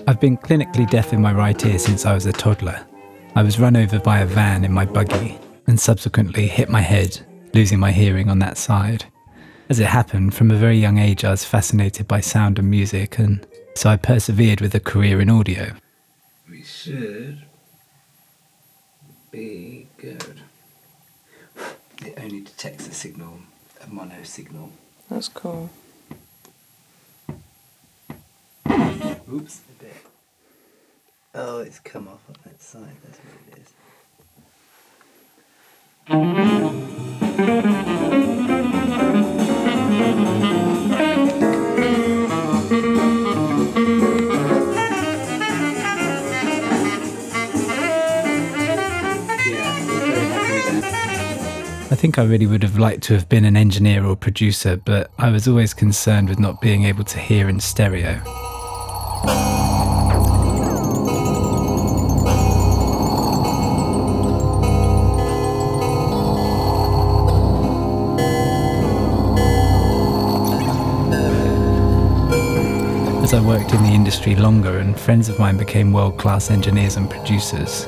I've been clinically deaf in my right ear since I was a toddler. I was run over by a van in my buggy and subsequently hit my head, losing my hearing on that side. As it happened, from a very young age I was fascinated by sound and music, and so I persevered with a career in audio. We should be good. It only detects a signal, a mono signal. That's cool. Oops, a bit. Oh, it's come off on that side, that's what it is. I think I really would have liked to have been an engineer or producer, but I was always concerned with not being able to hear in stereo. As I worked in the industry longer and friends of mine became world-class engineers and producers,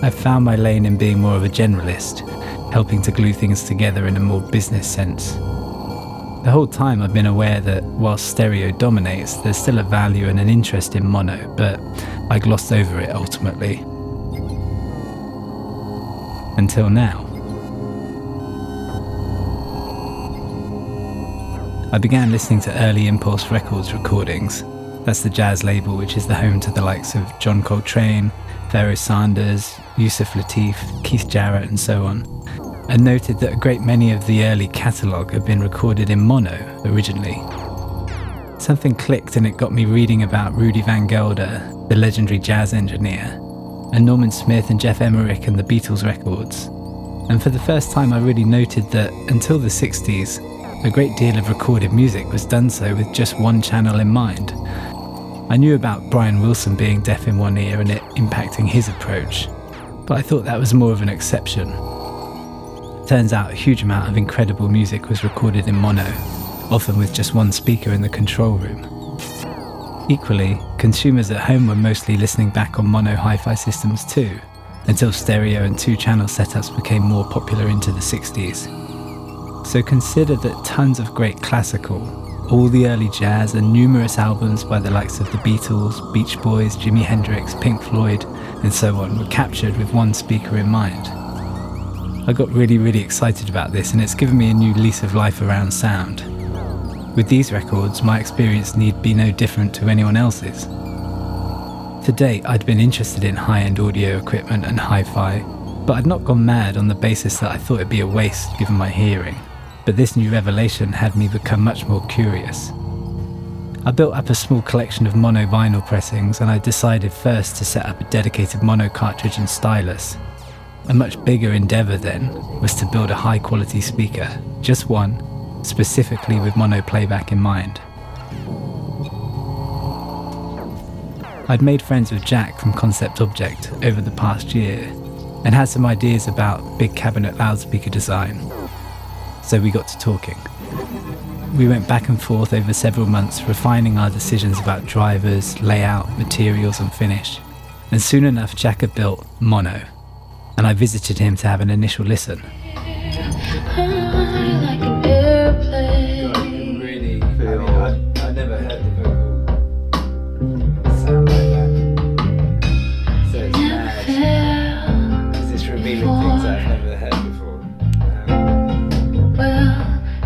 I found my lane in being more of a generalist, helping to glue things together in a more business sense. The whole time I've been aware that while stereo dominates, there's still a value and an interest in mono, but I glossed over it ultimately. Until now. I began listening to early Impulse Records recordings. That's the jazz label which is the home to the likes of John Coltrane, Pharoah Sanders, Yusuf Lateef, Keith Jarrett and so on, and noted that a great many of the early catalogue had been recorded in mono originally. Something clicked and it got me reading about Rudy Van Gelder, the legendary jazz engineer, and Norman Smith and Jeff Emerick and the Beatles records. And for the first time I really noted that until the 60s, a great deal of recorded music was done so with just one channel in mind. I knew about Brian Wilson being deaf in one ear and it impacting his approach, but I thought that was more of an exception. Turns out a huge amount of incredible music was recorded in mono, often with just one speaker in the control room. Equally, consumers at home were mostly listening back on mono hi-fi systems too, until stereo and two-channel setups became more popular into the 60s. So consider that tons of great classical, all the early jazz and numerous albums by the likes of the Beatles, Beach Boys, Jimi Hendrix, Pink Floyd, and so on were captured with one speaker in mind. I got really excited about this, and it's given me a new lease of life around sound. With these records, my experience need be no different to anyone else's. To date, I'd been interested in high-end audio equipment and hi-fi, but I'd not gone mad on the basis that I thought it'd be a waste given my hearing. But this new revelation had me become much more curious. I built up a small collection of mono vinyl pressings, and I decided first to set up a dedicated mono cartridge and stylus. A much bigger endeavour then was to build a high quality speaker, just one, specifically with mono playback in mind. I'd made friends with Jack from Concept Object over the past year and had some ideas about big cabinet loudspeaker design. So we got to talking. We went back and forth over several months, refining our decisions about drivers, layout, materials and finish. And soon enough Jack had built mono, and I visited him to have an initial listen. I never heard the vocal sound like that. So it's mad, because it's revealing things I've never heard before.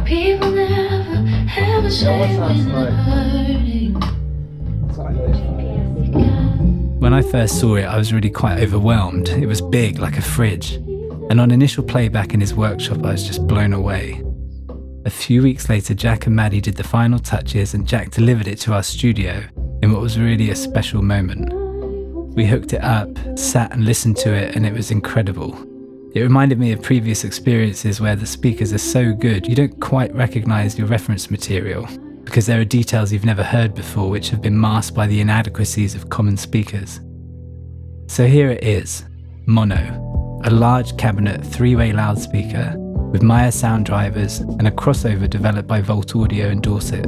People never have a shame when they're hurting. When I first saw it, I was really quite overwhelmed. It was big, like a fridge. And on initial playback in his workshop, I was just blown away. A few weeks later, Jack and Maddie did the final touches and Jack delivered it to our studio in what was really a special moment. We hooked it up, sat and listened to it, and it was incredible. It reminded me of previous experiences where the speakers are so good you don't quite recognise your reference material because there are details you've never heard before which have been masked by the inadequacies of common speakers. So here it is, mono, a large cabinet 3-way loudspeaker with Maya sound drivers and a crossover developed by Volt Audio in Dorset.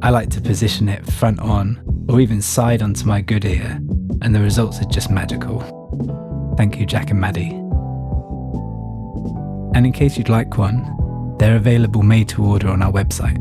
I like to position it front on or even side onto my good ear, and the results are just magical. Thank you, Jack and Maddie. And in case you'd like one, they're available made to order on our website.